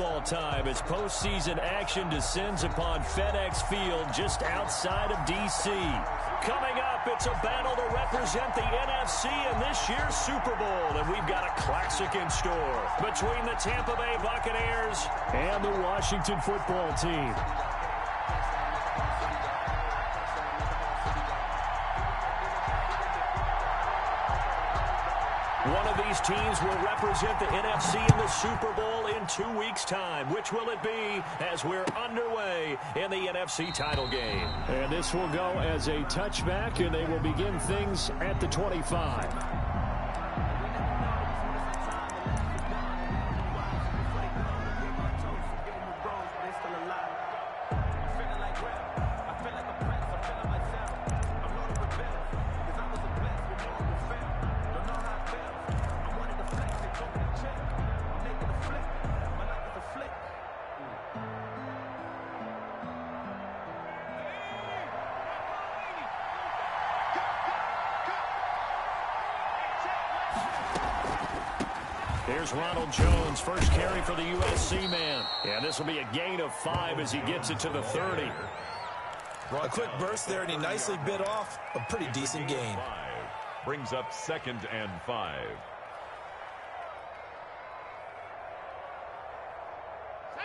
football time as postseason action descends upon FedEx Field just outside of D.C. Coming up, it's a battle to represent the NFC in this year's Super Bowl, and we've got a classic in store between the Tampa Bay Buccaneers and the Washington football team. One of these teams will represent the NFC in the Super Bowl in 2 weeks' time. Which will it be as we're underway in the NFC title game? And this will go as a touchback, and they will begin things at the 25. Here's Ronald Jones, first carry for the USC man. And this will be a gain of 5 as he gets it to the 30. A quick burst there, and he nicely bit off a pretty decent gain. Brings up 2nd and 5.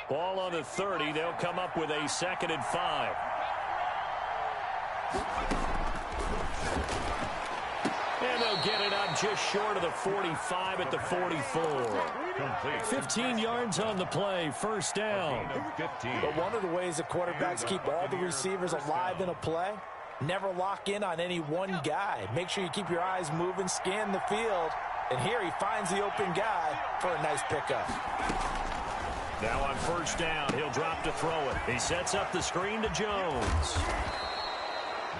Ball on the 30. They'll come up with a 2nd and 5. And they'll get it up just short of the 45 at the 44. Complete. 15 yards on the play, first down. 15. But one of the ways the quarterbacks keep all the receivers alive in a play, never lock in on any one guy. Make sure you keep your eyes moving, scan the field. And here he finds the open guy for a nice pickup. Now on first down, he'll drop to throw it. He sets up the screen to Jones.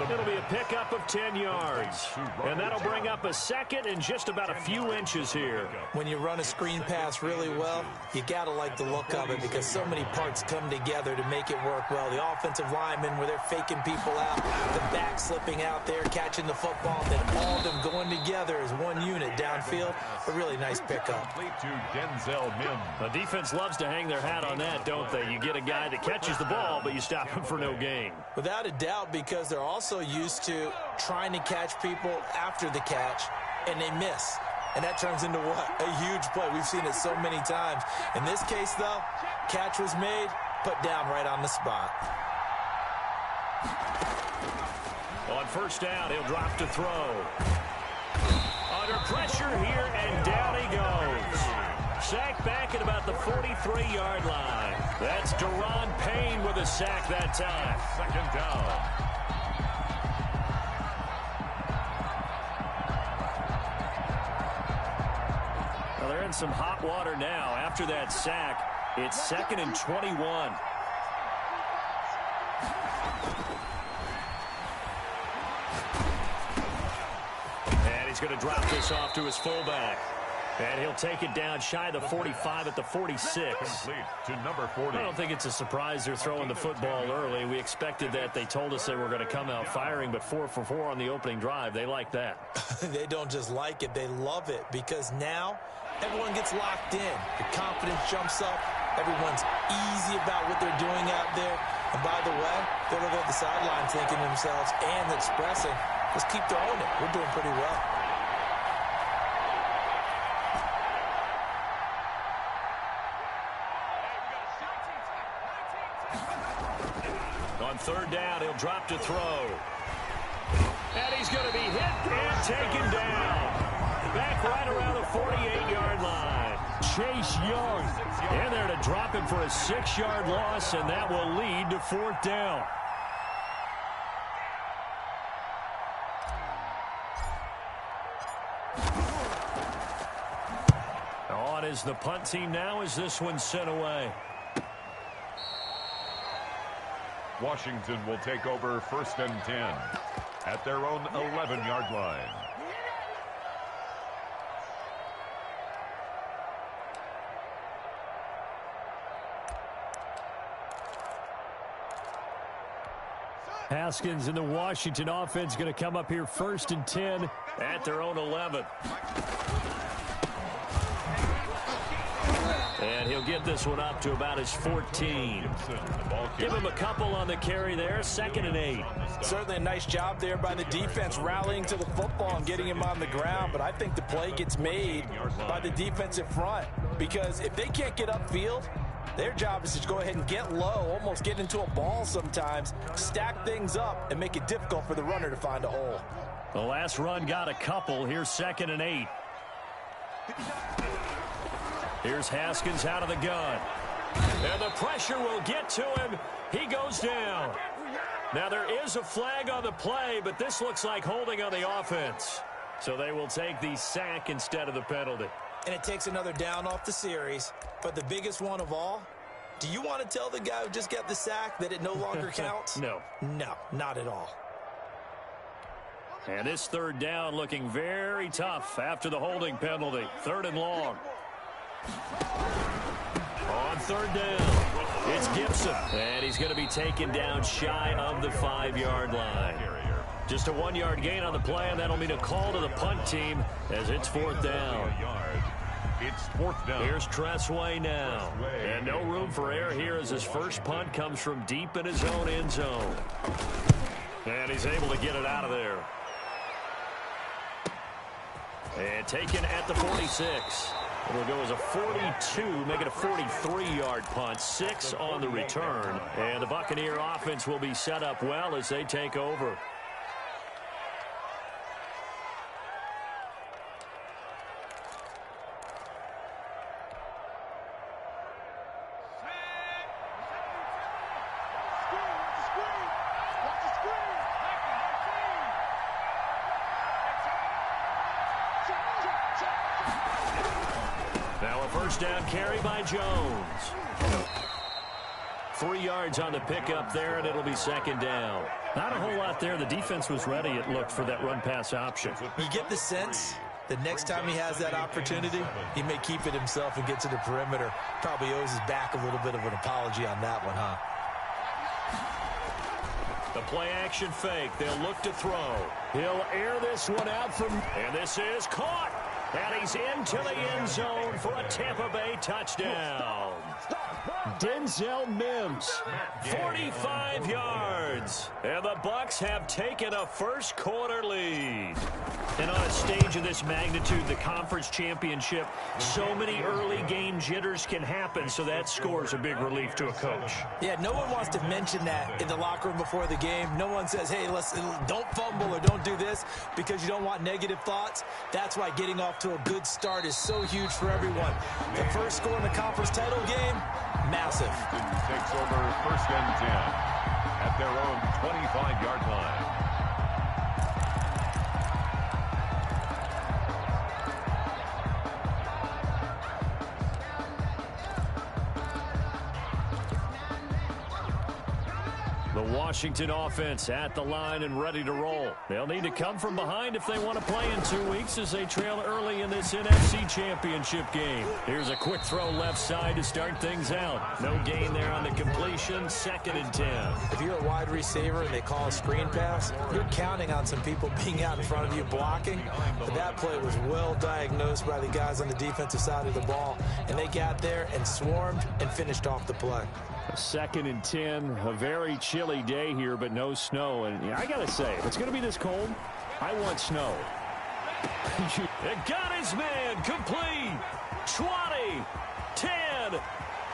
It'll be a pickup of 10 yards. And that'll bring up a 2nd and just about a few inches here. When you run a screen pass really well, you got to like the look of it because so many parts come together to make it work well. The offensive linemen, where they're faking people out, the back slipping out there, catching the football, then all of them going together as one unit downfield. A really nice pickup. To Denzel Mims. The defense loves to hang their hat on that, don't they? You get a guy that catches the ball, but you stop him for no gain. Without a doubt, because they're also used to trying to catch people after the catch, and they miss. And that turns into what? A huge play. We've seen it so many times. In this case, though, catch was made, put down right on the spot. On first down, he'll drop to throw. Under pressure here, and down he goes. Sacked back at about the 43-yard line. That's Daron Payne with a sack that time. 2nd down. They're in some hot water now. After that sack, it's 2nd and 21. And he's going to drop this off to his fullback. And he'll take it down shy of the 45 at the 46. Complete to number 40. I don't think it's a surprise they're throwing the football early. We expected that. They told us they were going to come out firing, but 4 for 4 on the opening drive. They like that. They don't just like it, they love it, because now everyone gets locked in. The confidence jumps up. Everyone's easy about what they're doing out there. And by the way, they're looking at the sideline thinking to themselves and expressing, let's keep throwing it. We're doing pretty well. On third down, he'll drop to throw. And he's going to be hit and taken down. Back right around the 48-yard line. Chase Young in there to drop him for a 6-yard loss, and that will lead to 4th down. On is the punt team now as this one's sent away. Washington will take over 1st and 10 at their own 11-yard line. Haskins in the Washington offense going to come up here 1st and 10 at their own 11. And he'll get this one up to about his 14. Give him a couple on the carry there, 2nd and 8. Certainly a nice job there by the defense rallying to the football and getting him on the ground, but I think the play gets made by the defensive front because if they can't get upfield, their job is to go ahead and get low, almost get into a ball sometimes, stack things up, and make it difficult for the runner to find a hole. The last run got a couple. Here's 2nd and 8. Here's Haskins out of the gun. And the pressure will get to him. He goes down. Now there is a flag on the play, but this looks like holding on the offense. So they will take the sack instead of the penalty. And it takes another down off the series. But the biggest one of all, do you want to tell the guy who just got the sack that it no longer counts? No. No, not at all. And this 3rd down looking very tough after the holding penalty. 3rd and long. On 3rd down, it's Gibson. And he's going to be taken down shy of the 5-yard line. Just a 1-yard gain on the play, and that'll mean a call to the punt team as it's 4th down. It's 4th down. Here's Tressway now. And no room for error here as his first punt comes from deep in his own end zone. And he's able to get it out of there. And taken at the 46. It'll go as a 42, make it a 43-yard punt, 6 on the return. And the Buccaneer offense will be set up well as they take over. First down carry by Jones. 3 yards on the pickup there, and it'll be 2nd down. Not a whole lot there. The defense was ready, it looked, for that run-pass option. You get the sense that next time he has that opportunity, he may keep it himself and get to the perimeter. Probably owes his back a little bit of an apology on that one, huh? The play-action fake. They'll look to throw. He'll air this one out from... And this is caught. And he's into the end zone for a Tampa Bay touchdown. Denzel Mims, 45 yards. And the Bucs have taken a first-quarter lead. And on a stage of this magnitude, the conference championship, so many early game jitters can happen, so that scores a big relief to a coach. Yeah, no one wants to mention that in the locker room before the game. No one says, hey, don't fumble or don't do this because you don't want negative thoughts. That's why getting off to a good start is so huge for everyone. The first score in the conference title game, massive. Takes over 1st and 10 at their own 25-yard line. The Washington offense at the line and ready to roll. They'll need to come from behind if they want to play in 2 weeks as they trail early in this NFC Championship game. Here's a quick throw left side to start things out. No gain there on the completion, 2nd and 10. If you're a wide receiver and they call a screen pass, you're counting on some people being out in front of you blocking. But that play was well diagnosed by the guys on the defensive side of the ball. And they got there and swarmed and finished off the play. 2nd and 10, a very chilly day here, but no snow. And I got to say, if it's going to be this cold, I want snow. It got his man complete. 20, 10,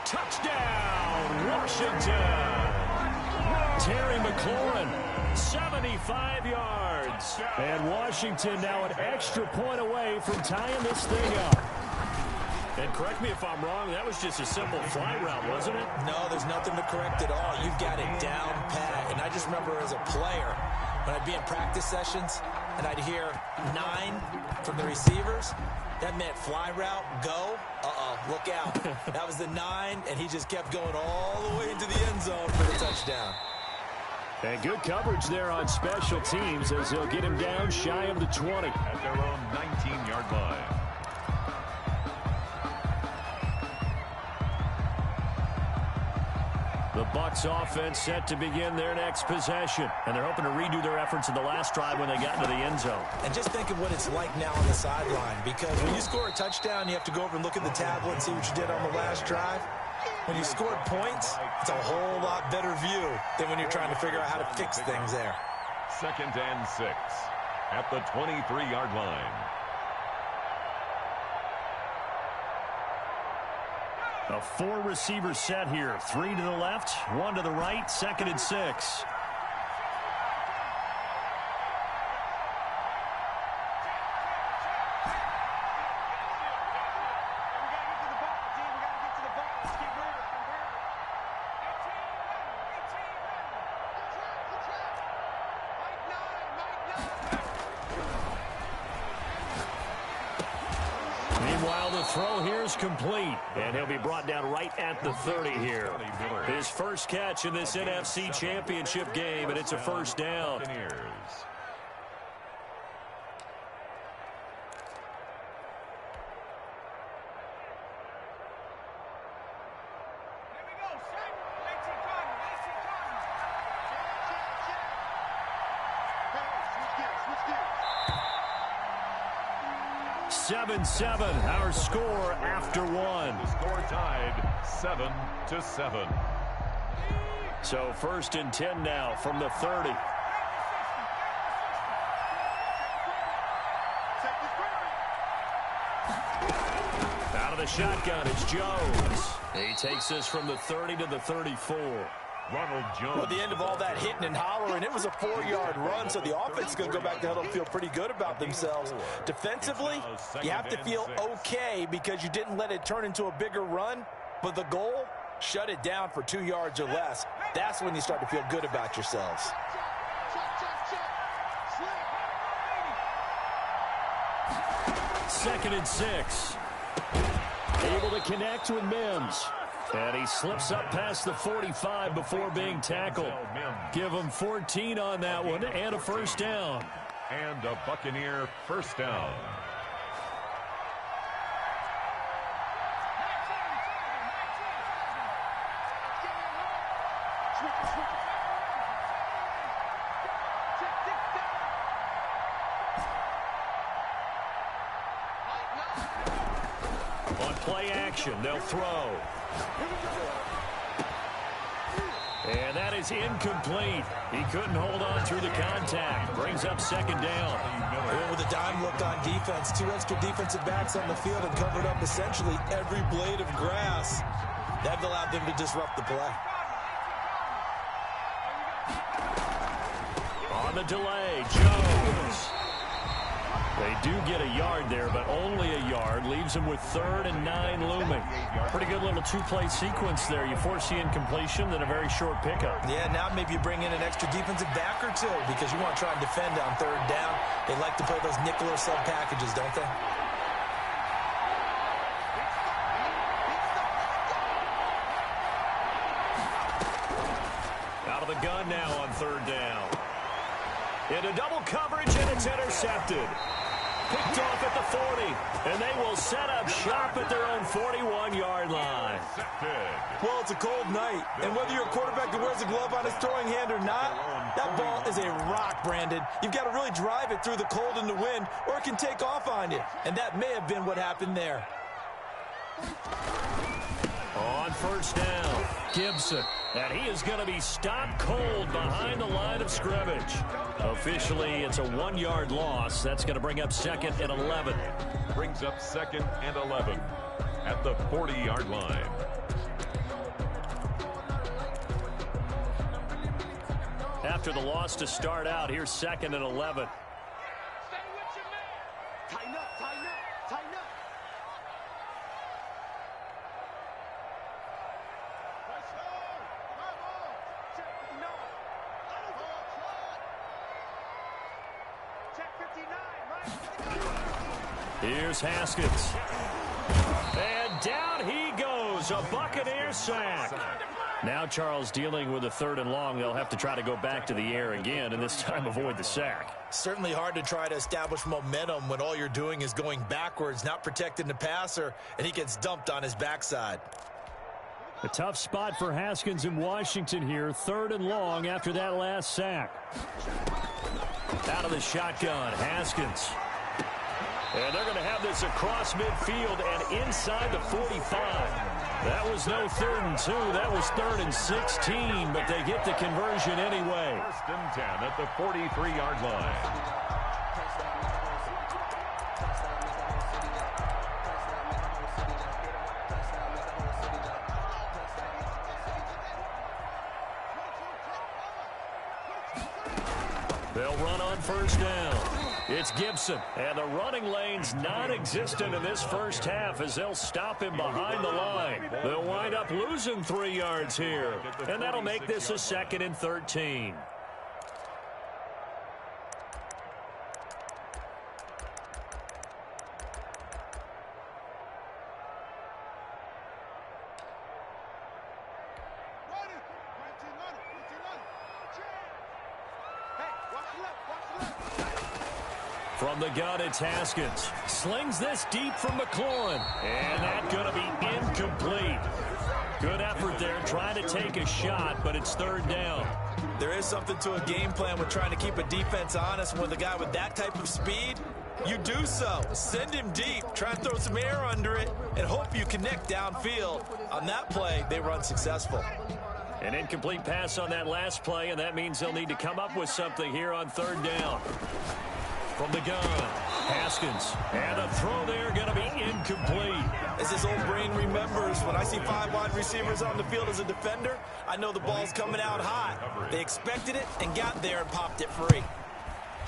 touchdown, Washington. Terry McLaurin, 75 yards. And Washington now an extra point away from tying this thing up. And correct me if I'm wrong, that was just a simple fly route, wasn't it? No, there's nothing to correct at all. You've got it down pat. And I just remember as a player, when I'd be in practice sessions and I'd hear 9 from the receivers, that meant fly route, go, look out. That was the 9, and he just kept going all the way into the end zone for the touchdown. And good coverage there on special teams as they'll get him down shy of the 20. At their own 19-yard line. The Bucs offense set to begin their next possession. And they're hoping to redo their efforts in the last drive when they got into the end zone. And just think of what it's like now on the sideline, because when you score a touchdown, you have to go over and look at the tablet and see what you did on the last drive. When you scored points, it's a whole lot better view than when you're trying to figure out how to fix things there. 2nd and 6 at the 23-yard line. A 4-receiver set here. 3 to the left, 1 to the right, 2nd and 6. Meanwhile, the throw here is complete, and he'll be brought down right at the 30 here. His first catch in this NFC Championship game, and it's a first down. Seven, our score after one. The score tied 7-7. So 1st and 10 now from the 30. Out of the shotgun, it's Jones. He takes this from the 30 to the 34. Ronald Jones. Well, at the end of all that hitting and hollering, it was a 4-yard run, so the offense is going to go back to huddle and feel pretty good about themselves. Defensively, you have to feel okay because you didn't let it turn into a bigger run, but the goal, shut it down for 2 yards or less. That's when you start to feel good about yourselves. Second and 6. Able to connect with Mims. And he slips up past the 45 before being tackled. Give him 14 on that one and a first down. And a Buccaneer first down. On play action, they'll throw. And that is incomplete. He couldn't hold on through the contact. Brings up second down. Well, with a dime look on defense, 2 extra defensive backs on the field and covered up essentially every blade of grass. That allowed them to disrupt the play. On the delay, Jones. They do get a yard there, but only a yard. Leaves them with 3rd and 9 looming. Pretty good little 2-play sequence there. You force the incompletion, then a very short pickup. Yeah, now maybe you bring in an extra defensive back or two because you want to try and defend on 3rd down. They like to play those nickel or sub packages, don't they? Out of the gun now on 3rd down. Into double coverage, and it's intercepted. Picked off at the 40, and they will set up shop at their own 41-yard line. Well, it's a cold night, and whether you're a quarterback that wears a glove on his throwing hand or not, that ball is a rock, Brandon. You've got to really drive it through the cold and the wind, or it can take off on you, and that may have been what happened there. On first down, Gibson. And he is going to be stopped cold behind the line of scrimmage. Officially, it's a 1-yard loss. That's going to bring up 2nd and 11. Brings up 2nd and 11 at the 40-yard line. After the loss to start out, here's 2nd and 11. Here's Haskins. And down he goes. A Buccaneer sack. Now Charles dealing with a 3rd and long. They'll have to try to go back to the air again, and this time avoid the sack. Certainly hard to try to establish momentum when all you're doing is going backwards, not protecting the passer, and he gets dumped on his backside. A tough spot for Haskins in Washington here. 3rd and long after that last sack. Out of the shotgun, Haskins. And they're going to have this across midfield and inside the 45. That was no 3rd and 2. That was 3rd and 16, but they get the conversion anyway. 1st and 10 at the 43-yard line. They'll run on 1st down. It's Gibson, and the running lane's non-existent in this first half as they'll stop him behind the line. They'll wind up losing 3 yards here, and that'll make this a 2nd and 13. From the gun, it's Haskins. Slings this deep from McLaurin. And that's going to be incomplete. Good effort there, trying to take a shot, but it's 3rd down. There is something to a game plan with trying to keep a defense honest. And with a guy with that type of speed, you do so. Send him deep. Try and throw some air under it and hope you connect downfield. On that play, they run successful. An incomplete pass on that last play, and that means they'll need to come up with something here on 3rd down. From the gun, Haskins. And a throw there going to be incomplete. As his old brain remembers, when I see 5 wide receivers on the field as a defender, I know the ball's coming out hot. They expected it and got there and popped it free.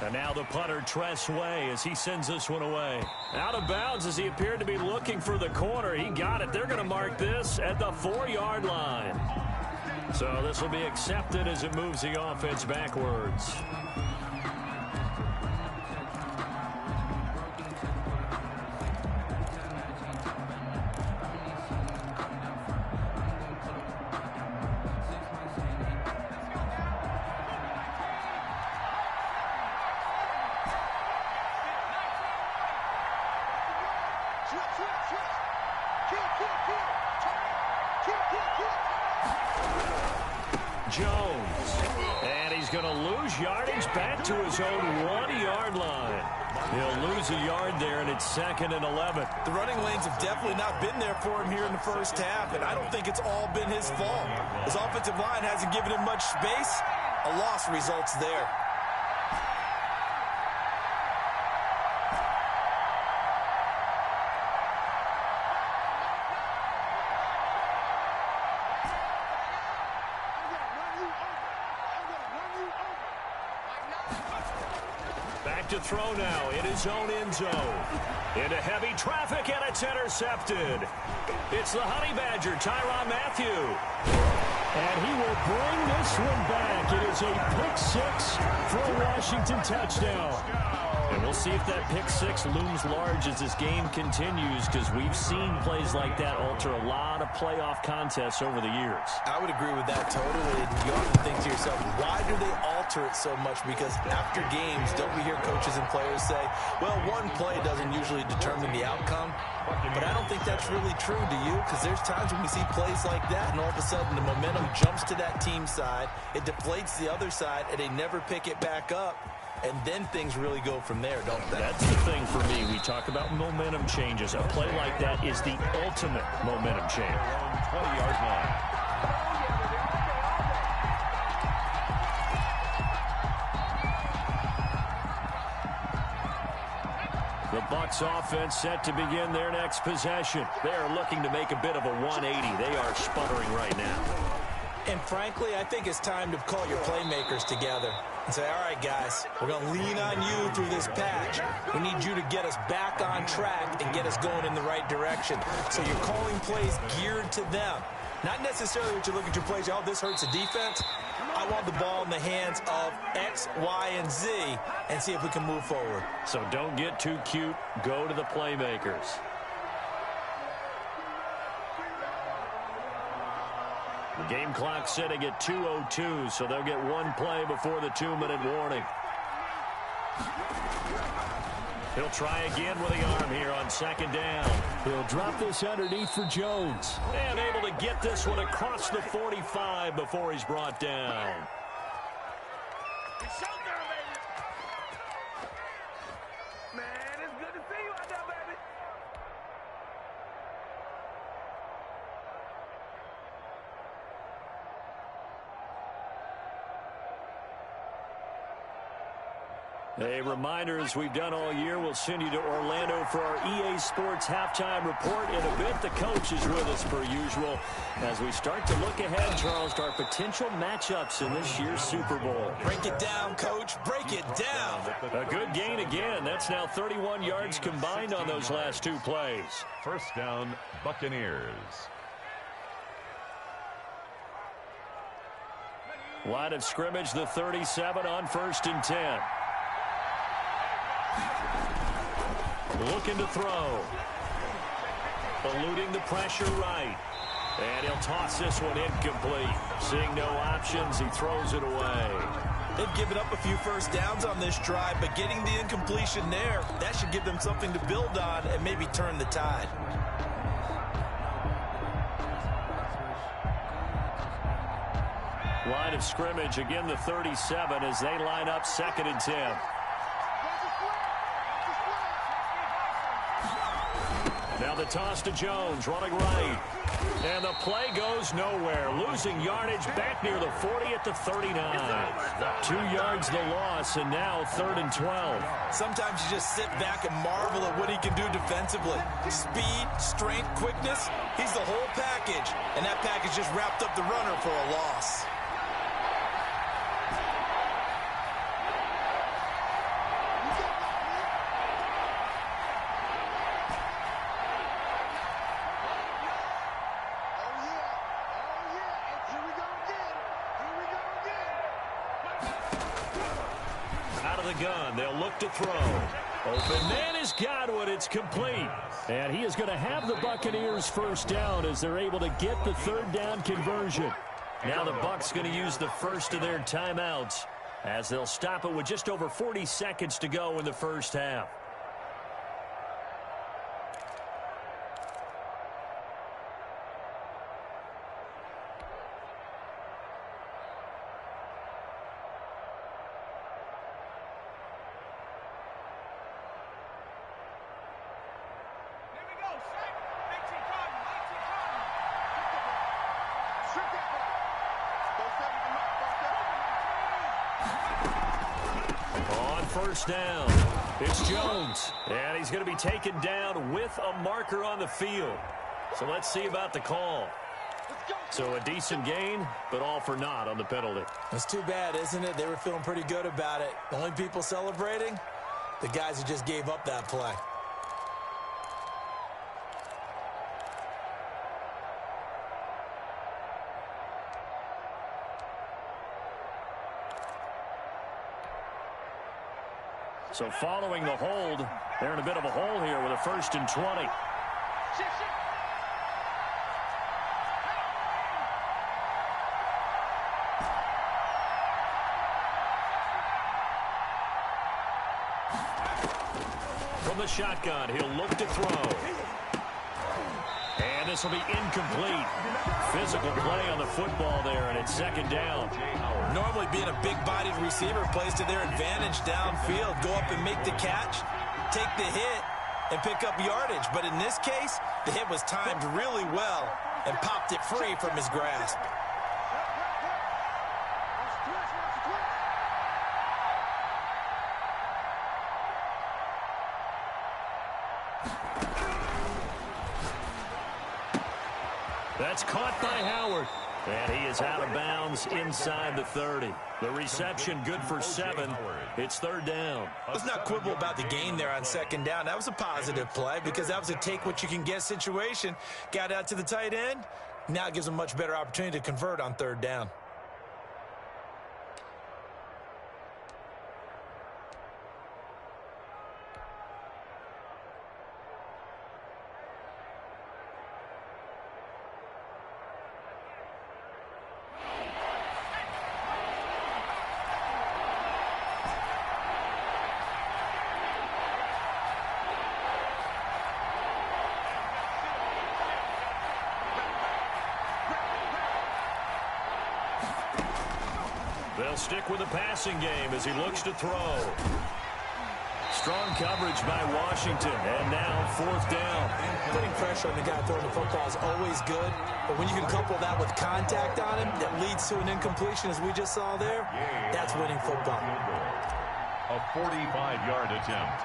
And now the punter, Tress Way, as he sends this one away. Out of bounds as he appeared to be looking for the corner. He got it. They're going to mark this at the 4-yard line. So this will be accepted as it moves the offense backwards. Jones, and he's going to lose yardage back to his own 1-yard line. He'll lose a yard there, and it's 2nd and 11. The running lanes have definitely not been there for him here in the first half, and I don't think it's all been his fault. His offensive line hasn't given him much space. A loss results there. To throw now in his own end zone. Into heavy traffic, and it's intercepted. It's the Honey Badger, Tyrann Mathieu. And he will bring this one back. It is a pick 6 for a Washington touchdown. And we'll see if that pick 6 looms large as this game continues, because we've seen plays like that alter a lot of playoff contests over the years. I would agree with that totally. You often think to yourself, why do they alter it so much? Because after games, don't we hear coaches and players say, well, one play doesn't usually determine the outcome? But I don't think that's really true, do you? Because there's times when we see plays like that, and all of a sudden the momentum jumps to that team side, it deflates the other side, and they never pick it back up. And then things really go from there, don't they? That's the thing for me. We talk about momentum changes. A play like that is the ultimate momentum change. 20-yard line. The Bucs offense set to begin their next possession. They are looking to make a bit of a 180. They are sputtering right now. And frankly, I think it's time to call your playmakers together and say, all right, guys, we're going to lean on you through this patch. We need you to get us back on track and get us going in the right direction. So you're calling plays geared to them. Not necessarily what you're looking to plays, oh, this hurts the defense. I want the ball in the hands of X, Y, and Z and see if we can move forward. So don't get too cute. Go to the playmakers. The game clock sitting at 2:02, so they'll get one play before the 2-minute warning. He'll try again with the arm here on second down. He'll drop this underneath for Jones. And able to get this one across the 45 before he's brought down. A reminder, as we've done all year, we'll send you to Orlando for our EA Sports halftime report. In a bit, the coach is with us per usual as we start to look ahead, Charles, to our potential matchups in this year's Super Bowl. Break it down, Coach. Break it down. A good gain again. That's now 31 yards combined on those last two plays. First down, Buccaneers. Line of scrimmage, the 37 on 1st and 10. Looking to throw. Eluding the pressure right. And he'll toss this one incomplete. Seeing no options, he throws it away. They've given up a few first downs on this drive, but getting the incompletion there, that should give them something to build on and maybe turn the tide. Line of scrimmage, again the 37 as they line up 2nd and 10. Now the toss to Jones, running right. And the play goes nowhere. Losing yardage back near the 40 at the 39. 2 yards the loss, and now 3rd and 12. Sometimes you just sit back and marvel at what he can do defensively. Speed, strength, quickness, he's the whole package. And that package just wrapped up the runner for a loss. Gun. They'll look to throw. Open man is Godwin. It's complete. And he is going to have the Buccaneers first down as they're able to get the 3rd down conversion. Now the Bucs going to use the first of their timeouts as they'll stop it with just over 40 seconds to go in the first half. First down. It's Jones. And he's going to be taken down with a marker on the field. So let's see about the call. So a decent gain, but all for naught on the penalty. It's too bad, isn't it? They were feeling pretty good about it. The only people celebrating? The guys who just gave up that play. So following the hold, they're in a bit of a hole here with a 1st and 20. From the shotgun, he'll look to throw. And this will be incomplete. Physical play on the football there, and it's 2nd down. Normally being a big-bodied receiver plays to their advantage downfield. Go up and make the catch, take the hit, and pick up yardage. But in this case, the hit was timed really well and popped it free from his grasp. That's caught by Howard. And he is out of bounds inside the 30. The reception good for 7. It's 3rd down. Let's not quibble about the gain there on 2nd down. That was a positive play because that was a take-what-you-can-get situation. Got out to the tight end. Now it gives him a much better opportunity to convert on 3rd down. They'll stick with the passing game as he looks to throw. Strong coverage by Washington, and now 4th down. Putting pressure on the guy throwing the football is always good, but when you can couple that with contact on him that leads to an incompletion, as we just saw there, that's winning football. A 45-yard attempt.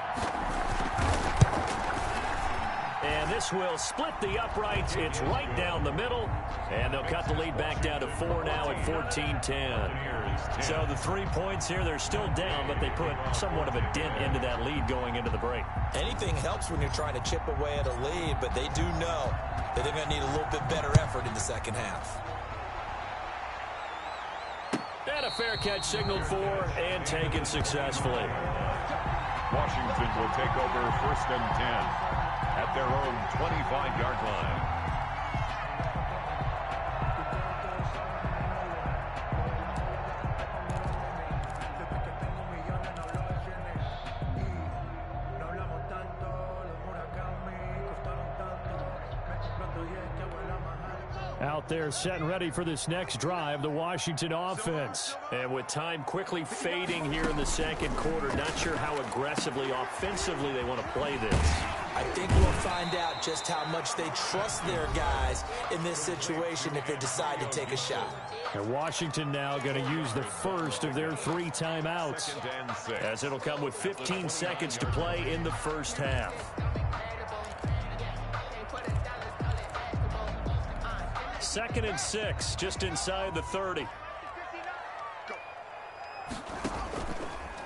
And this will split the uprights. It's right down the middle. And they'll cut the lead back down to 4 now at 14-10. So the 3 points here, they're still down, but they put somewhat of a dent into that lead going into the break. Anything helps when you're trying to chip away at a lead, but they do know that they're going to need a little bit better effort in the second half. And a fair catch signaled for and taken successfully. Washington will take over 1st and 10 at their own 25-yard line. Out there set and ready for this next drive, the Washington offense. And with time quickly fading here in the second quarter, not sure how aggressively, offensively they want to play this. I think we'll find out just how much they trust their guys in this situation if they decide to take a shot. And Washington now going to use the first of their 3 timeouts, as it'll come with 15 seconds to play in the first half. 2nd and 6, just inside the 30.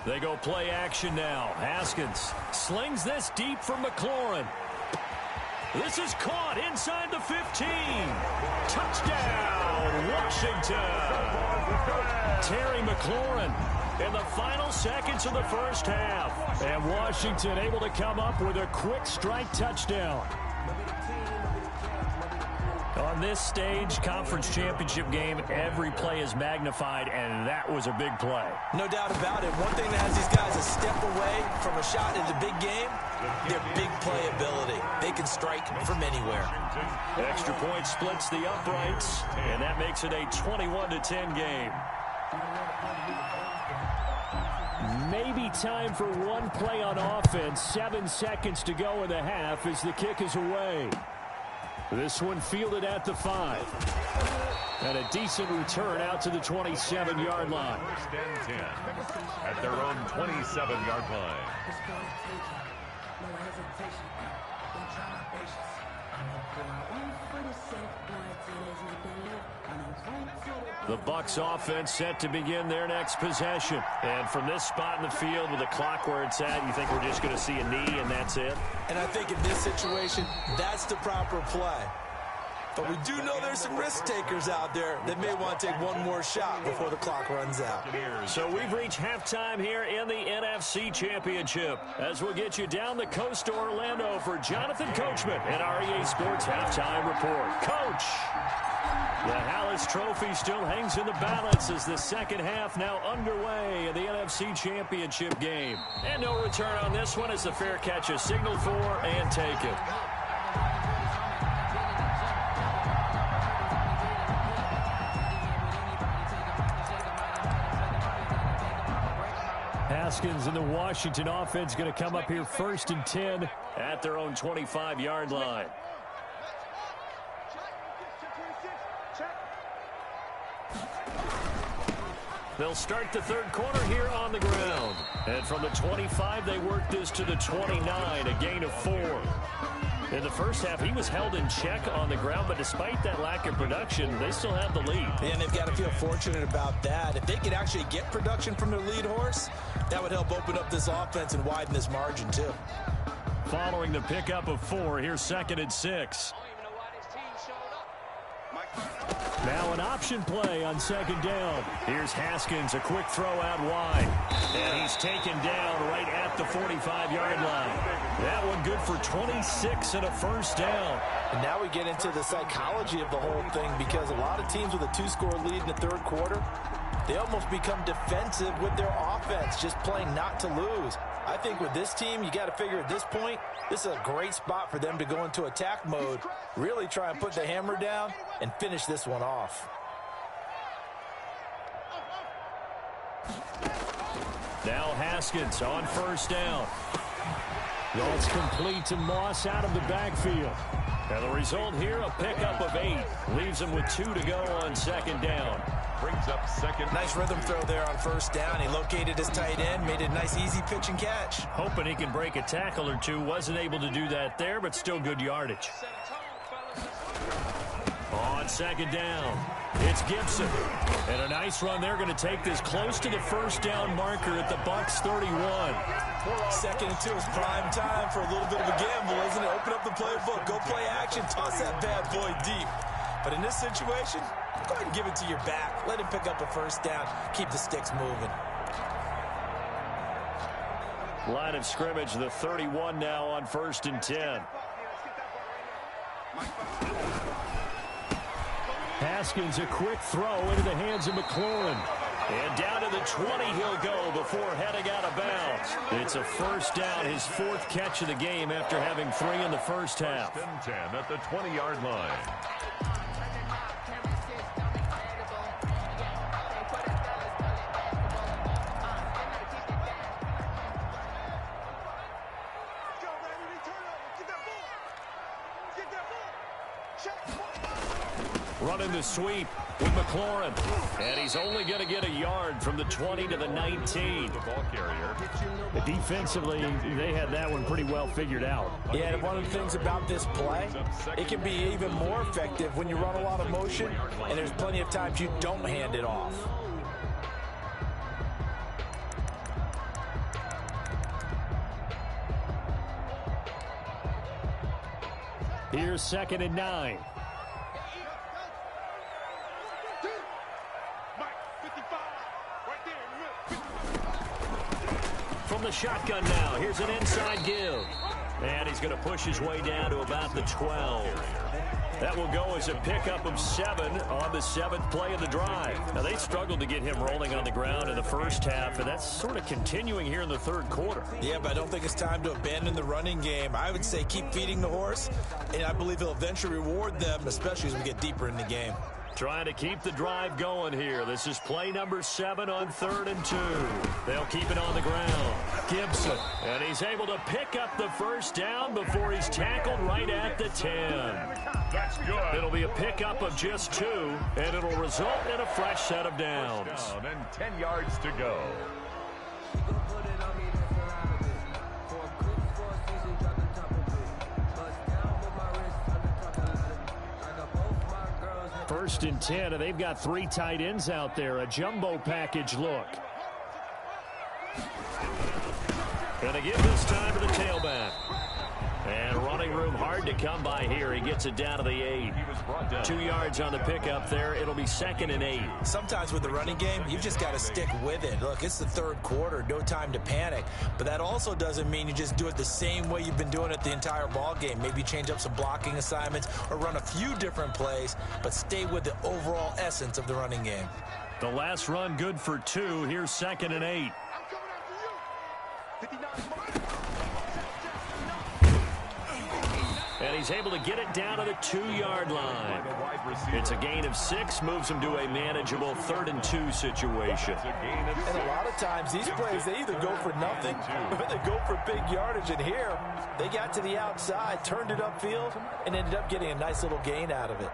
They go play action now. Haskins slings this deep from McLaurin. This is caught inside the 15. Touchdown, Washington. Terry McLaurin in the final seconds of the first half. And Washington able to come up with a quick strike touchdown. On this stage, conference championship game, every play is magnified, and that was a big play. No doubt about it. One thing that has these guys a step away from a shot in the big game, their big play ability. They can strike from anywhere. Extra point splits the uprights, and that makes it a 21-10 game. Maybe time for one play on offense. 7 seconds to go in the half as the kick is away. This one fielded at the 5. And a decent return out to the 27-yard line. 1st and 10 at their own 27-yard line. The Bucs offense set to begin their next possession. And from this spot in the field with the clock where it's at, you think we're just going to see a knee and that's it? And I think in this situation, that's the proper play. But we do know there's some risk takers out there that may want to take one more shot before the clock runs out. So we've reached halftime here in the NFC Championship. As we'll get you down the coast to Orlando for Jonathan Coachman and our EA Sports Halftime Report. Coach! The Hallis Trophy still hangs in the balance as the second half now underway in the NFC Championship game. And no return on this one as the fair catch is signaled for and taken. Haskins and the Washington offense going to come up here 1st and 10 at their own 25-yard line. They'll start the third quarter here on the ground. And from the 25, they work this to the 29, a gain of 4. In the first half, he was held in check on the ground, but despite that lack of production, they still have the lead. And they've got to feel fortunate about that. If they could actually get production from their lead horse, that would help open up this offense and widen this margin, too. Following the pickup of 4, here's 2nd and 6. Now an option play on 2nd down. Here's Haskins, a quick throw out wide. And he's taken down right at the 45-yard line. That one good for 26 and a first down. And now we get into the psychology of the whole thing, because a lot of teams with a 2-score lead in the third quarter, they almost become defensive with their offense, just playing not to lose. I think with this team, you got to figure at this point, this is a great spot for them to go into attack mode, really try and put the hammer down and finish this one off. Now Haskins on first down. That's complete to Moss out of the backfield. And the result here, a pickup of 8. Leaves him with 2 to go on second down. Brings up second. Nice rhythm throw there on first down. He located his tight end, made a nice easy pitch and catch. Hoping he can break a tackle or two. Wasn't able to do that there, but still good yardage. On second down, it's Gibson. And a nice run. They're going to take this close to the first down marker at the Bucs 31. Second and 2 is prime time for a little bit of a gamble, isn't it? Open up the playbook, go play action, toss that bad boy deep. But in this situation, go ahead and give it to your back. Let him pick up a first down. Keep the sticks moving. Line of scrimmage, the 31 now on 1st and 10. Haskins, a quick throw into the hands of McLaurin. And down to the 20 he'll go before heading out of bounds. It's a first down, his 4th catch of the game after having 3 in the first half. 10 at the 20-yard line. Running the sweep with McLaurin. And he's only going to get a yard from the 20 to the 19. The ball carrier. Defensively, they had that one pretty well figured out. Yeah, and one of the things about this play, it can be even more effective when you run a lot of motion, and there's plenty of times you don't hand it off. Here's 2nd and 9. From the shotgun now, here's an inside give. And he's going to push his way down to about the 12. That will go as a pickup of 7 on the 7th play of the drive. Now, they struggled to get him rolling on the ground in the first half, and that's sort of continuing here in the 3rd quarter. Yeah, but I don't think it's time to abandon the running game. I would say keep feeding the horse, and I believe he'll eventually reward them, especially as we get deeper in the game. Trying to keep the drive going here. This is play number 7 on 3rd and 2. They'll keep it on the ground. Gibson, and he's able to pick up the first down before he's tackled right at the 10. That's good. It'll be a pickup of just 2, and it'll result in a fresh set of downs. Down and 10 yards to go. First and 10, and they've got 3 tight ends out there. A jumbo package look. Gonna give this time to the tailback. And running room hard to come by here. He gets it down to the 8. 2 yards on the pickup there. It'll be 2nd and 8. Sometimes with the running game, you've just got to stick with it. Look, it's the 3rd quarter. No time to panic. But that also doesn't mean you just do it the same way you've been doing it the entire ball game. Maybe change up some blocking assignments or run a few different plays, but stay with the overall essence of the running game. The last run good for 2. Here's 2nd and 8. And he's able to get it down to the 2-yard line. It's a gain of 6, moves him to a manageable 3rd and 2 situation. And a lot of times these plays, they either go for nothing or they go for big yardage. And here, they got to the outside, turned it upfield, and ended up getting a nice little gain out of it.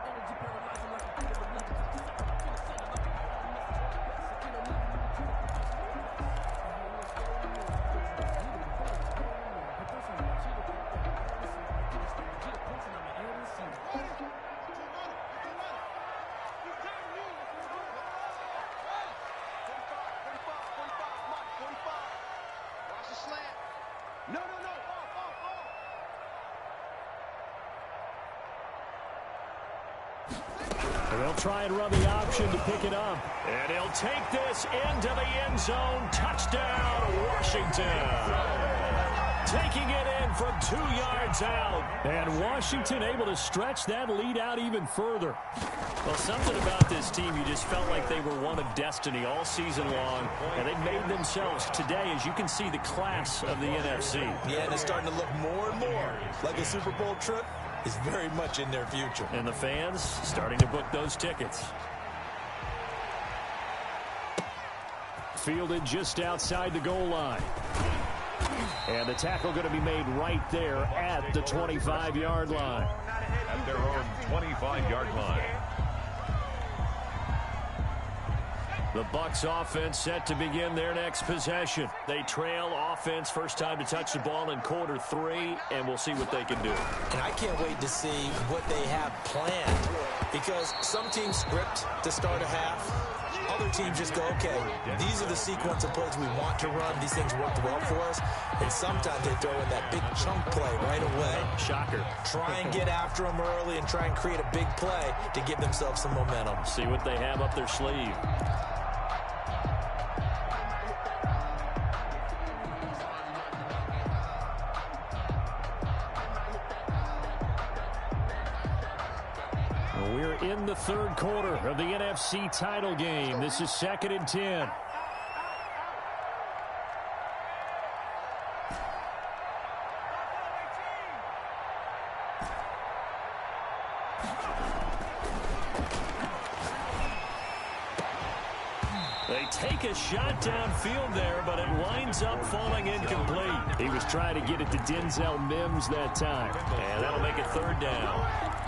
They'll try and run the option to pick it up. And he'll take this into the end zone. Touchdown, Washington. Taking it in from 2 yards out. And Washington able to stretch that lead out even further. Well, something about this team, you just felt like they were one of destiny all season long. And they made themselves today, as you can see, the class of the NFC. Yeah, and it's starting to look more and more like a Super Bowl trip is very much in their future. And the fans starting to book those tickets. fielded just outside the goal line. And the tackle going to be made right there at the 25-yard line. At their own 25-yard line. The Bucs offense set to begin their next possession. They trail offense, first time to touch the ball in quarter 3, and we'll see what they can do. And I can't wait to see what they have planned, because some teams script to start a half. Other teams just go, okay, these are the sequence of plays we want to run. These things worked well for us. And sometimes they throw in that big chunk play right away. Shocker. Try and get after them early and try and create a big play to give themselves some momentum. See what they have up their sleeve. We're in the third quarter of the NFC title game. This is 2nd and 10. They take a shot downfield there, but it winds up falling incomplete. He was trying to get it to Denzel Mims that time, and that'll make it 3rd down.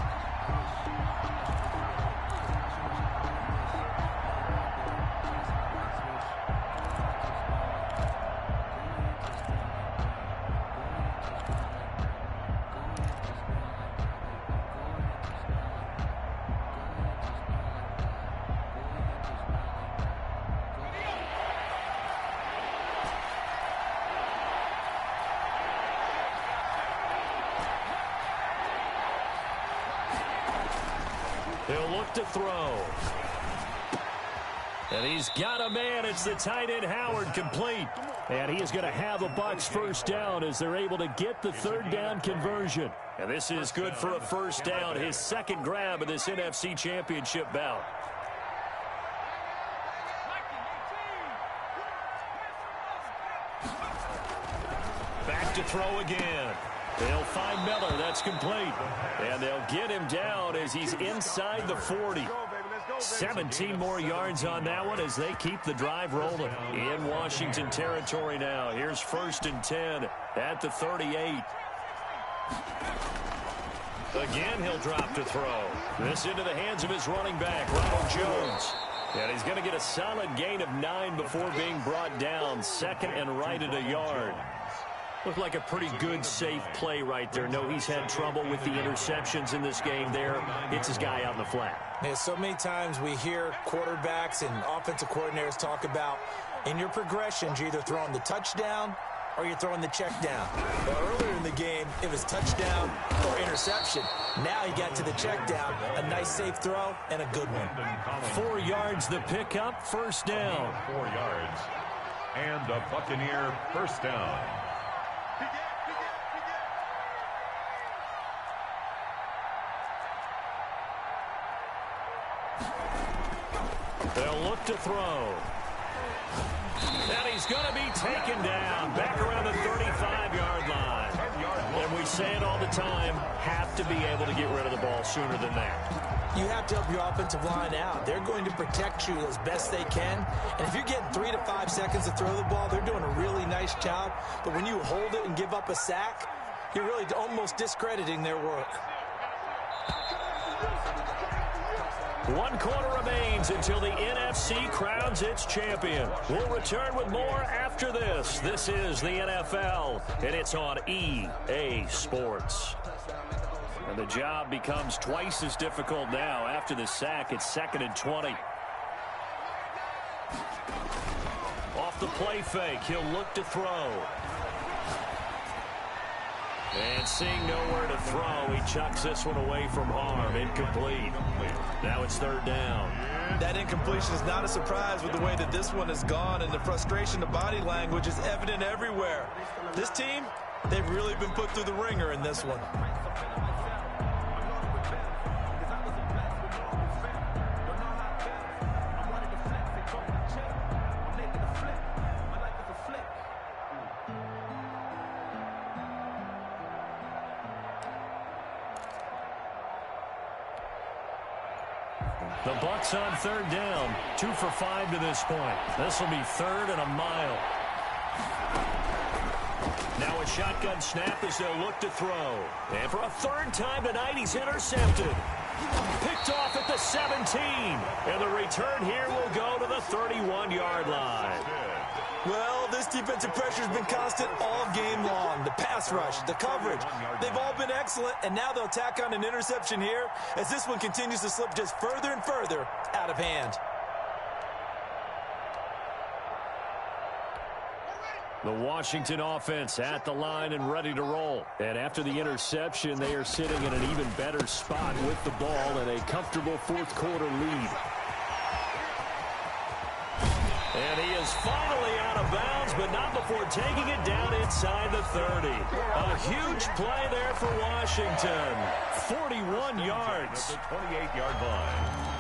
He'll look to throw. And he's got a man. It's the tight end, Howard, complete. And he is going to have a Bucs first down as they're able to get the 3rd down conversion. And this is good for a first down, his 2nd grab of this NFC Championship bout. Back to throw again. They'll find Miller. That's complete. And they'll get him down as he's inside the 40. 17 more yards on that one as they keep the drive rolling. In Washington territory now. Here's 1st and 10 at the 38. Again, he'll drop to throw. This into the hands of his running back, Ronald Jones. And he's going to get a solid gain of 9 before being brought down. 2nd and right at a yard. Looked like a pretty good, safe play right there. No, he's had trouble with the interceptions in this game there. Hits his guy out in the flat. Yeah, so many times we hear quarterbacks and offensive coordinators talk about in your progressions, you're either throwing the touchdown or you're throwing the check down. But earlier in the game, it was touchdown or interception. Now he got to the check down, a nice safe throw, and a good one. 4 yards the pickup, first down. 4 yards. And a Buccaneer first down. They'll look to throw. And he's going to be taken down back around the 35-yard line. And we say it all the time, have to be able to get rid of the ball sooner than that. You have to help your offensive line out. They're going to protect you as best they can. And if you're getting 3 to 5 seconds to throw the ball, they're doing a really nice job. But when you hold it and give up a sack, you're really almost discrediting their work. 1 quarter remains until the NFC crowns its champion. We'll return with more after this. This is the NFL, and it's on EA Sports. And the job becomes twice as difficult now. After the sack, it's 2nd and 20. Off the play fake, he'll look to throw. And seeing nowhere to throw, he chucks this one away from harm. Incomplete. Now it's 3rd down. That incompletion is not a surprise with the way that this one has gone, and the frustration, the body language is evident everywhere. This team, they've really been put through the ringer in this one. The The Bucks on third down. 2 for 5 to this point. This will be 3rd and a mile. Now a shotgun snap as they'll look to throw. And for a 3rd time tonight, he's intercepted. Picked off at the 17. And the return here will go to the 31-yard line. Well, this defensive pressure has been constant all game long. The pass rush, the coverage, they've all been excellent, and now they'll tack on an interception here as this one continues to slip just further and further out of hand. The Washington offense at the line and ready to roll. And after the interception, they are sitting in an even better spot with the ball and a comfortable 4th quarter lead. And he is finally out of bounds, but not before taking it down inside the 30. A huge play there for Washington. 41 yards. The 28-yard line.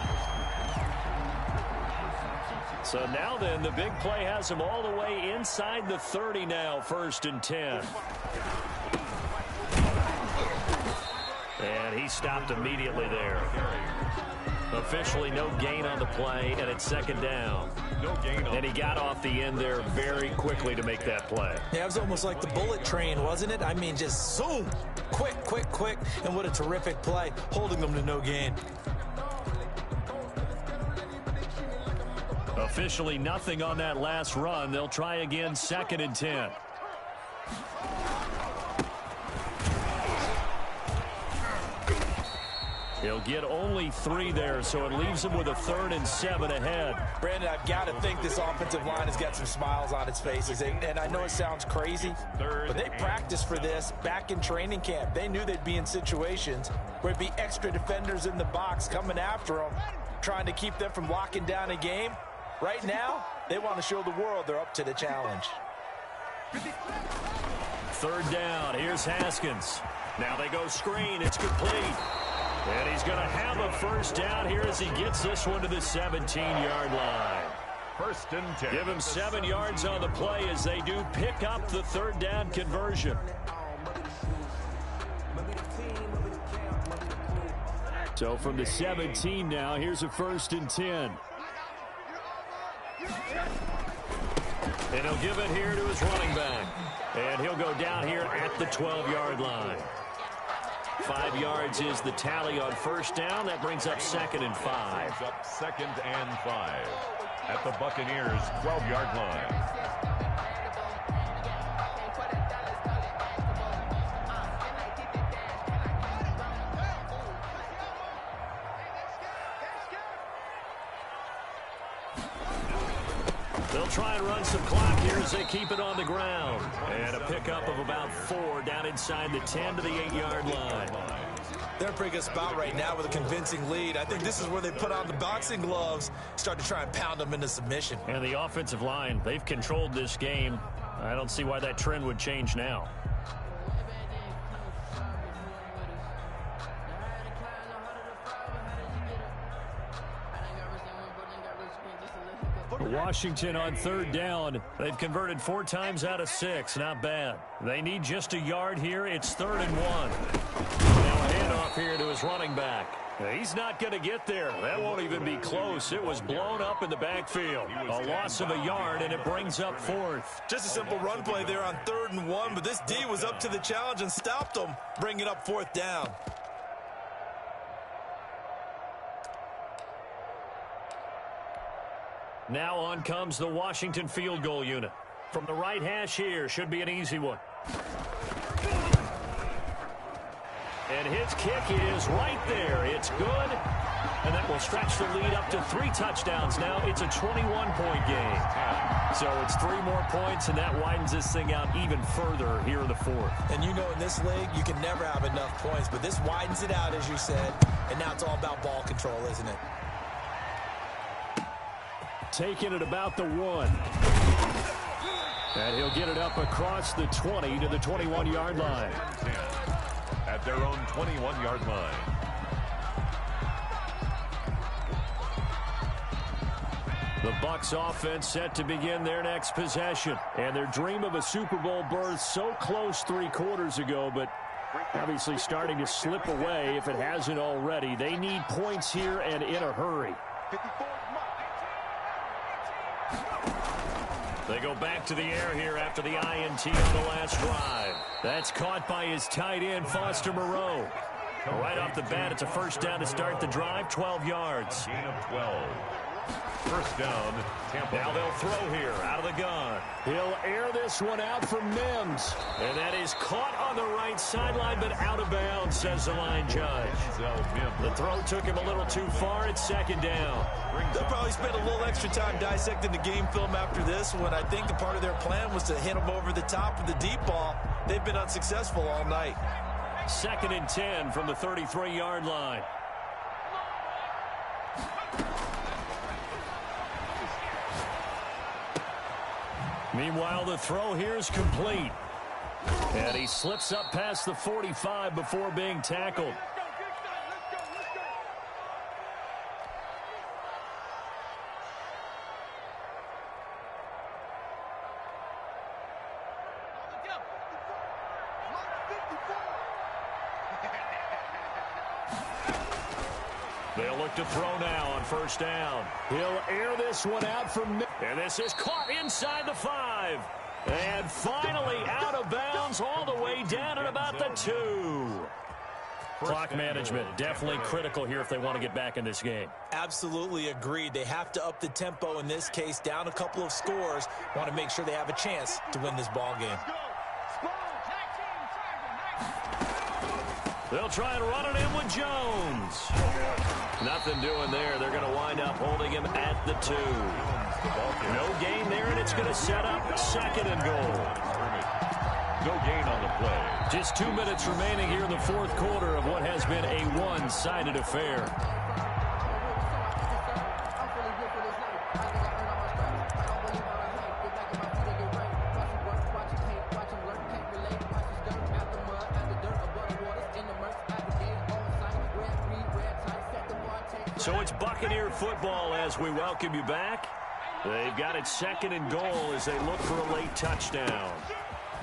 So now then, the big play has him all the way inside the 30 now, 1st and 10. And he stopped immediately there. Officially no gain on the play, and it's 2nd down. No gain on. And he got off the end there very quickly to make that play. Yeah, it was almost like the bullet train, wasn't it? I mean, just zoom. Quick, quick, quick. And what a terrific play, holding them to no gain. Officially nothing on that last run. They'll try again, 2nd and 10. He'll get only 3 there, so it leaves him with a 3rd and 7 ahead. Brandon, I've got to think this offensive line has got some smiles on its faces. And I know it sounds crazy, but they practiced for this back in training camp. They knew they'd be in situations where it'd be extra defenders in the box coming after them, trying to keep them from locking down a game. Right now, they want to show the world they're up to the challenge. 3rd down. Here's Haskins. Now they go screen. It's complete. And he's going to have a 1st down here as he gets this one to the 17-yard line. 1st and 10. Give him 7 yards on the play as they do pick up the 3rd down conversion. So from the 17 now, here's a 1st and 10. And he'll give it here to his running back. And he'll go down here at the 12-yard line. 5 yards is the tally on 1st down. That brings up 2nd and 5. Brings up 2nd and 5 at the Buccaneers' 12-yard line. They'll try and run some clock here as they keep it on the ground. And a pickup of about 4 down inside the 10 to the 8-yard line. They're in a pretty good spot right now with a convincing lead. I think this is where they put on the boxing gloves, start to try and pound them into submission. And the offensive line, they've controlled this game. I don't see why that trend would change now. Washington on 3rd down. They've converted 4 times out of 6. Not bad. They need just a yard here. It's 3rd and 1. Now a handoff here to his running back. He's not going to get there. That won't even be close. It was blown up in the backfield. A loss of a yard, and it brings up 4th. Just a simple run play there on 3rd and 1, but this D was up to the challenge and stopped them, bringing up 4th down. Now on comes the Washington field goal unit. From the right hash here, should be an easy one. And his kick is right there. It's good. And that will stretch the lead up to 3 touchdowns now. It's a 21-point game. So it's 3 more points, and that widens this thing out even further here in the 4th. And you know in this league, you can never have enough points, but this widens it out, as you said. And now it's all about ball control, isn't it? Taking it about the 1. And he'll get it up across the 20 to the 21-yard line. At their own 21-yard line. The Bucs offense set to begin their next possession. And their dream of a Super Bowl berth so close 3 quarters ago, but Obviously starting to slip away if it hasn't already. They need points here and in a hurry. They go back to the air here after the INT on the last drive. That's caught by his tight end, Foster Moreau. Right off the bat, it's a first down to start the drive, 12 yards. Gain of 12. First down, Tampa. Now they'll throw here out of the gun. He'll air this one out for Mims. And that is caught on the right sideline, but out of bounds, says the line judge. The throw took him a little too far. It's second down. They'll probably spend a little extra time dissecting the game film after this one. I think the part of their plan was to hit them over the top with the deep ball. They've been unsuccessful all night. Second and 10 from the 33-yard line. Meanwhile, the throw here is complete. And he slips up past the 45 before being tackled. They'll look to throw now on first down. He'll air this one out for Mims. And this is caught inside the 5. And finally out of bounds all the way down at about the 2. Clock management definitely critical here if they want to get back in this game. Absolutely agreed. They have to up the tempo in this case, down a couple of scores. Want to make sure they have a chance to win this ball game. They'll try and run it in with Jones. Nothing doing there. They're going to wind up holding him at the 2. No gain there, and it's going to set up second and goal. No gain on the play. Just 2 minutes remaining here in the fourth quarter of what has been a one-sided affair. So it's Buccaneer football as we welcome you back. They've got it second and goal as they look for a late touchdown.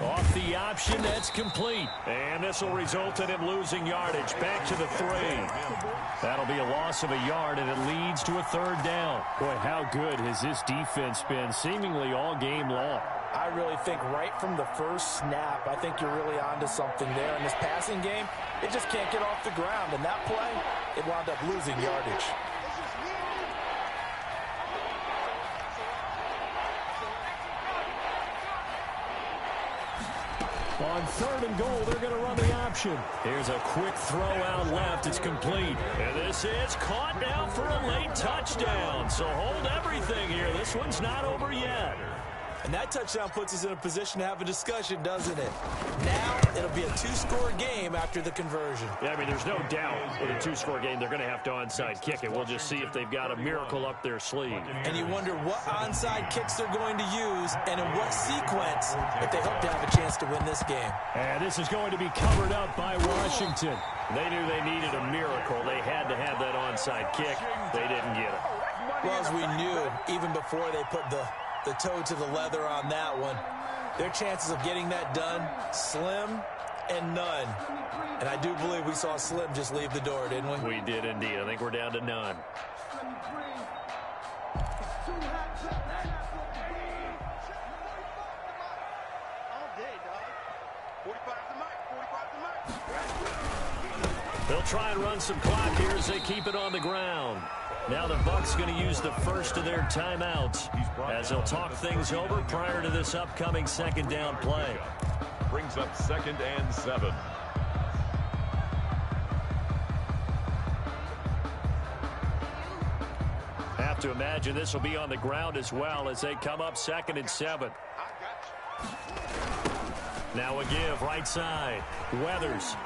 Off the option, that's complete. And this will result in him losing yardage. Back to the 3. That'll be a loss of a yard, and it leads to a third down. Boy, how good has this defense been seemingly all game long? I really think right from the first snap, I think you're really onto something there. In this passing game, it just can't get off the ground. And that play, it wound up losing yardage. On third and goal, they're going to run the option. Here's a quick throw out left. It's complete. And this is caught now for a late touchdown. So hold everything here. This one's not over yet. And that touchdown puts us in a position to have a discussion, doesn't it? Now it'll be a 2-score game after the conversion. Yeah, I mean, there's no doubt with a 2-score game, they're going to have to onside kick it. We'll just see if they've got a miracle up their sleeve. And you wonder what onside kicks they're going to use and in what sequence if they hope to have a chance to win this game. And this is going to be covered up by Washington. They knew they needed a miracle. They had to have that onside kick. They didn't get it. Well, as we knew, even before they put the toe to the leather on that one, their chances of getting that done, slim and none. And I do believe we saw Slim just leave the door, didn't we? We did indeed. I think we're down to none. They'll try and run some clock here as they keep it on the ground. Now the Bucs going to use the first of their timeouts as they'll talk things over prior to this upcoming second down play. Brings up 2nd and 7. Have to imagine this will be on the ground as well as they come up 2nd and 7. Now a give right side. Weathers.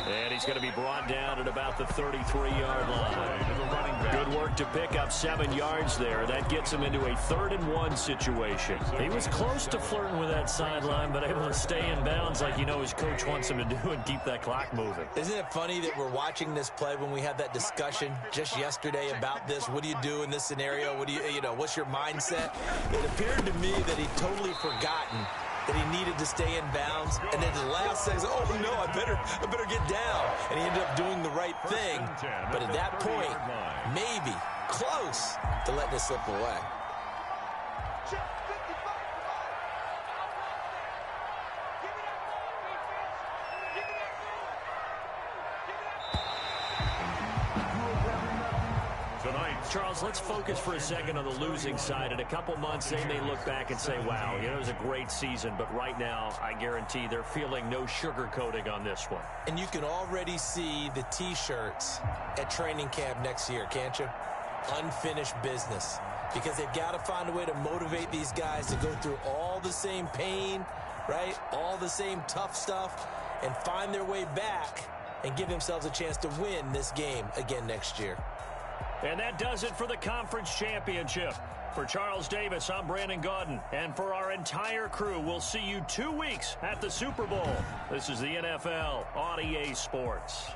And he's going to be brought down at about the 33-yard line. Good work to pick up 7 yards there. That gets him into a 3rd and 1 situation. He was close to flirting with that sideline, but able to stay in bounds like you know his coach wants him to do and keep that clock moving. Isn't it funny that we're watching this play when we had that discussion just yesterday about this? What do you do in this scenario? What do you know, what's your mindset? It appeared to me that he'd totally forgotten that he needed to stay in bounds, and then the last second, oh no, I better get down. And he ended up doing the right thing. But at that point, maybe close to letting it slip away. Charles, let's focus for a second on the losing side. In a couple months, they may look back and say, wow, it was a great season. But right now, I guarantee they're feeling no sugarcoating on this one. And you can already see the T-shirts at training camp next year, can't you? Unfinished business. Because they've got to find a way to motivate these guys to go through all the same pain, right? All the same tough stuff, and find their way back and give themselves a chance to win this game again next year. And that does it for the conference championship. For Charles Davis, I'm Brandon Gaudin. And for our entire crew, we'll see you 2 weeks at the Super Bowl. This is the NFL on EA Sports.